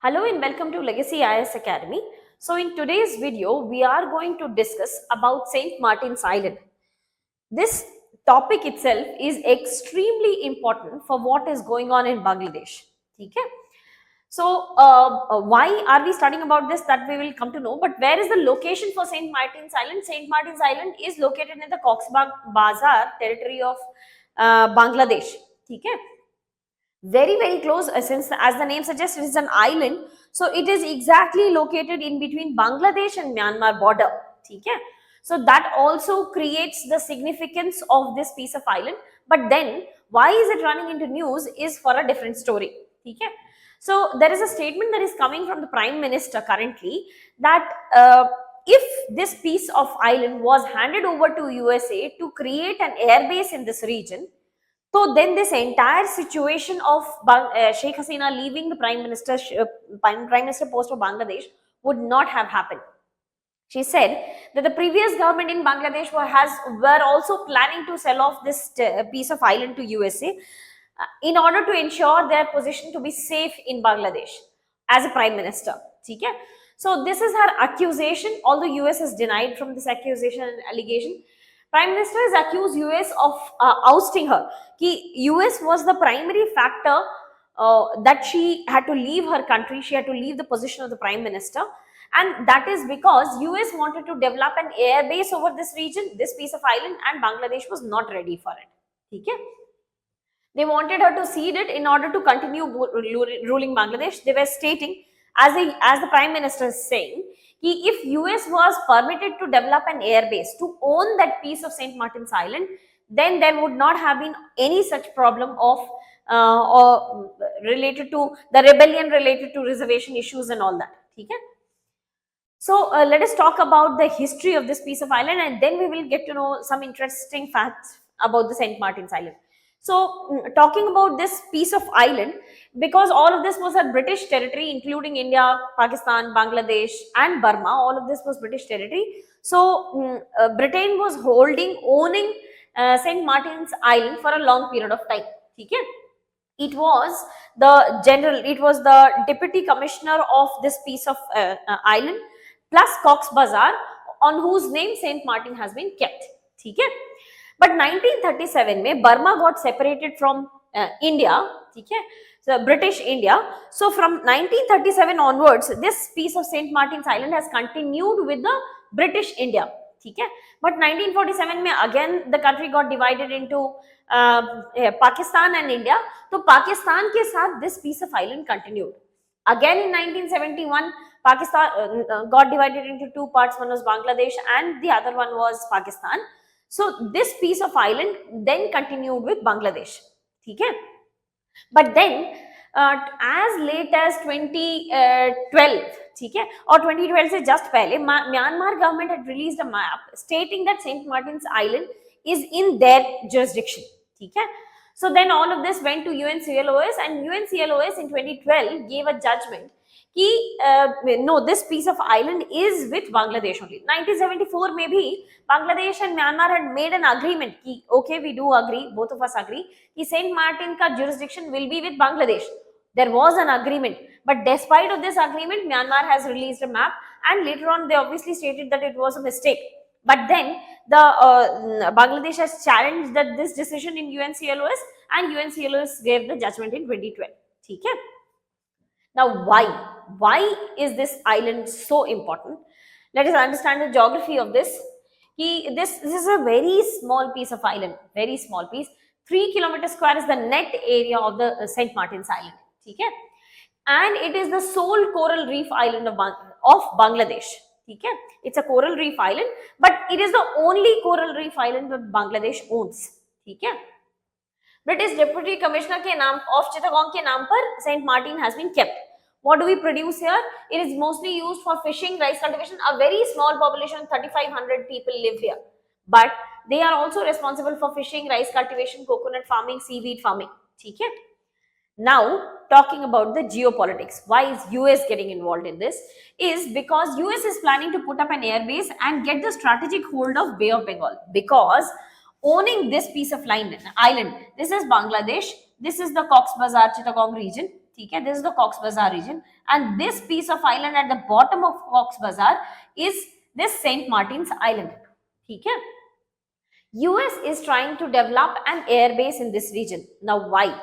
Hello and welcome to Legacy IS Academy. So in today's video, we are going to discuss about St. Martin's Island. This topic itself is extremely important for what is going on in Bangladesh. Okay? So why are we studying about this? That we will come to know. But where is the location for St. Martin's Island? St. Martin's Island is located in the Bazar territory of Bangladesh. Okay? Very close, since as the name suggests it is an island, so it is exactly located in between Bangladesh and Myanmar border. Okay, so that also creates the significance of this piece of island, but then why is it running into news is for a different story. Okay, so there is a statement that is coming from the Prime Minister currently that if this piece of island was handed over to USA to create an airbase in this region, so then this entire situation of Sheikh Hasina leaving the Prime Minister post of Bangladesh would not have happened. She said that the previous government in Bangladesh were also planning to sell off this piece of island to USA in order to ensure their position to be safe in Bangladesh as a prime minister. Okay? So this is her accusation, although US has denied from this accusation and allegation. Prime Minister has accused US of ousting her. US was the primary factor that she had to leave her country, she had to leave the position of the Prime Minister, and that is because US wanted to develop an air base over this region, this piece of island, and Bangladesh was not ready for it. Okay? They wanted her to cede it in order to continue ruling Bangladesh. They were stating, as the Prime Minister is saying, if US was permitted to develop an airbase, to own that piece of St. Martin's Island, then there would not have been any such problem of or related to the rebellion related to reservation issues and all that. Okay? So let us talk about the history of this piece of island, and then we will get to know some interesting facts about the St. Martin's Island. So talking about this piece of island, because all of this was a British territory, including India, Pakistan, Bangladesh and Burma, all of this was British territory. So Britain was owning St. Martin's Island for a long period of time. Okay? It was the deputy commissioner of this piece of island plus Cox Bazar, on whose name St. Martin has been kept. Okay? But 1937 में Burma got separated from India, ठीक है? So British India. So from 1937 onwards, this piece of St. Martin's Island has continued with the British India, ठीक है? But 1947 में again the country got divided into Pakistan and India. तो Pakistan के साथ this piece of island continued. Again in 1971, Pakistan got divided into two parts. One was Bangladesh and the other one was Pakistan. So this piece of island then continued with Bangladesh. Okay? But then as late as 2012, okay, or 2012 से just पहले, Myanmar government had released a map stating that St. Martin's Island is in their jurisdiction. Okay? So then all of this went to UNCLOS, and UNCLOS in 2012 gave a judgment no, this piece of island is with Bangladesh only. 1974 maybe Bangladesh and Myanmar had made an agreement ki, okay, we do agree, both of us agree कि St. Martin का jurisdiction will be with Bangladesh. There was an agreement, but despite of this agreement, Myanmar has released a map, and later on they obviously stated that it was a mistake. But then the Bangladesh has challenged this decision in UNCLOS, and UNCLOS gave the judgment in 2012. Okay? Now, why is this island so important? Let us understand the geography of this. This is a very small piece of island, very small piece. 3 kilometers square is the net area of the St. Martin's Island. Okay? And it is the sole coral reef island of Bangladesh. Okay? It's a coral reef island, but it is the only coral reef island that Bangladesh owns. Okay? British Deputy Commissioner के नाम of Chittagong के नाम पर St. Martin has been kept. What do we produce here? It is mostly used for fishing, rice cultivation. A very small population, 3,500 people live here. But they are also responsible for fishing, rice cultivation, coconut farming, seaweed farming. Okay? Now, talking about the geopolitics, why is US getting involved in this? Is because US is planning to put up an airbase and get the strategic hold of Bay of Bengal, because owning this piece of island, this is Bangladesh, this is the Cox Bazar Chittagong region. ठीक है, this is the Cox's Bazar region, and this piece of island at the bottom of Cox's Bazar is this Saint Martin's Island, ठीक है. US is trying to develop an airbase in this region. Now why?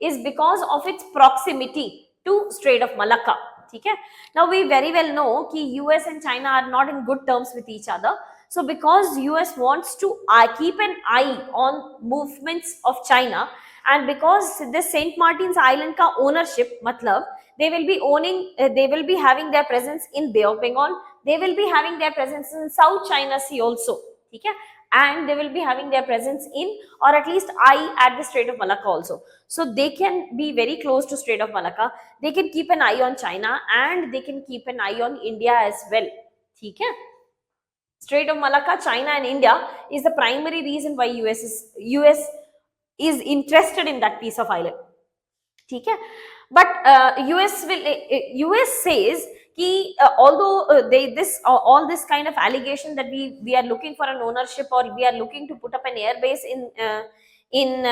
Is because of its proximity to Strait of Malacca. Okay? Now we very well know that US and China are not in good terms with each other. So because US wants to keep an eye on movements of China, and because this Saint Martin's Island ka ownership, matlab, they will be owning, they will be having their presence in Bay of Bengal, they will be having their presence in South China Sea also. Okay? And they will be having their presence in, or at least eye at the Strait of Malacca also. So they can be very close to Strait of Malacca. They can keep an eye on China and they can keep an eye on India as well. Okay? Strait of Malacca, China and India is the primary reason why US is interested in that piece of island. Okay? But US says कि although all this kind of allegation that we are looking for an ownership, or we are looking to put up an air base in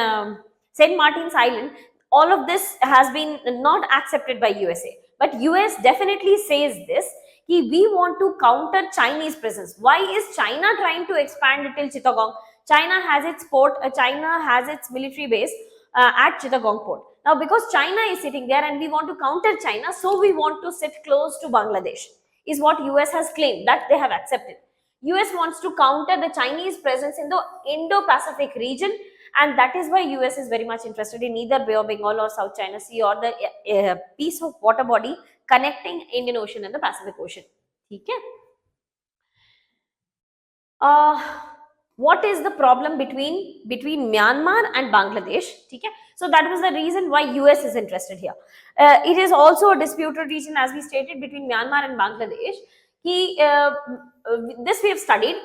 Saint Martin's Island, all of this has been not accepted by USA. But US definitely says this, कि we want to counter Chinese presence. Why is China trying to expand it till Chittagong? China has its port, China has its military base at Chittagong port. Now, because China is sitting there and we want to counter China, so we want to sit close to Bangladesh, is what US has claimed, that they have accepted. US wants to counter the Chinese presence in the Indo-Pacific region, and that is why US is very much interested in either Bay of Bengal or South China Sea, or the piece of water body connecting Indian Ocean and the Pacific Ocean. Okay? What is the problem between Myanmar and Bangladesh? Okay? So that was the reason why US is interested here. It is also a disputed region, as we stated, between Myanmar and Bangladesh. This we have studied.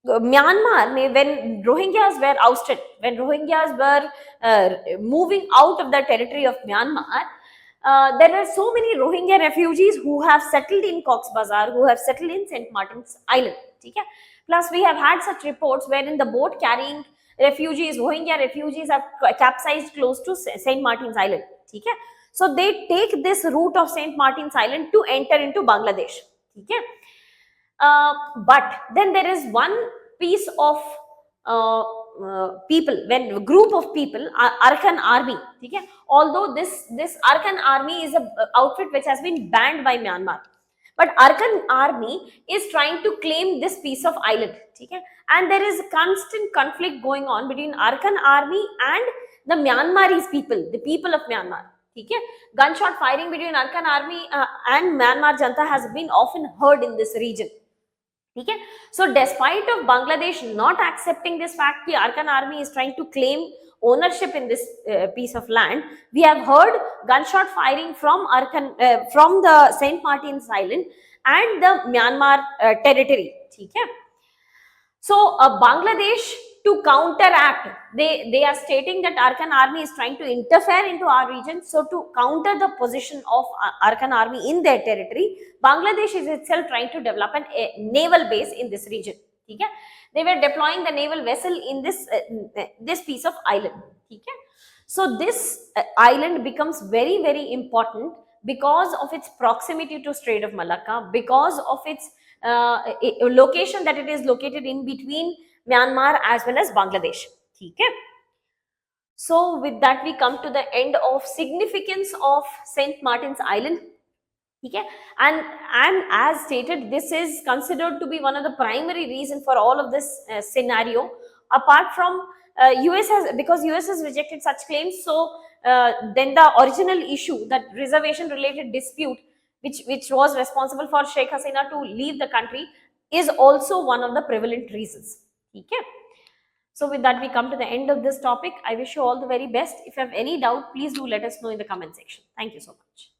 Myanmar, when Rohingyas were ousted, when Rohingyas were moving out of the territory of Myanmar, there are so many Rohingya refugees who have settled in Cox's Bazar, who have settled in St. Martin's Island. Okay? Plus, we have had such reports wherein the boat carrying refugees, Rohingya refugees, have capsized close to St. Martin's Island. Okay? So they take this route of St. Martin's Island to enter into Bangladesh. Okay? But then there is one piece of people, when a group of people, Arakan army. Okay? Although this Arakan army is an outfit which has been banned by Myanmar, but Arakan army is trying to claim this piece of island. Okay? And there is constant conflict going on between Arakan army and the Myanmarese people, the people of Myanmar. Okay? Gunshot firing between Arakan army and Myanmar Janta has been often heard in this region. Okay? So despite of Bangladesh not accepting this fact that Arakan army is trying to claim ownership in this piece of land, we have heard gunshot firing from from the Saint Martin's Island and the Myanmar territory. Okay? So Bangladesh, to counteract, they are stating that Arakan army is trying to interfere into our region. So to counter the position of Arakan army in their territory, Bangladesh is itself trying to develop a naval base in this region. Okay? They were deploying the naval vessel in this piece of island. Okay? So this island becomes very, very important because of its proximity to Strait of Malacca, because of its location that it is located in between Myanmar as well as Bangladesh. Okay? So with that we come to the end of significance of Saint Martin's Island. Okay? And as stated, this is considered to be one of the primary reasons for all of this scenario. Apart from because US has rejected such claims, so then the original issue, that reservation related dispute which was responsible for Sheikh Hasina to leave the country, is also one of the prevalent reasons. Okay? So with that we come to the end of this topic. I wish you all the very best. If you have any doubt, please do let us know in the comment section. Thank you so much.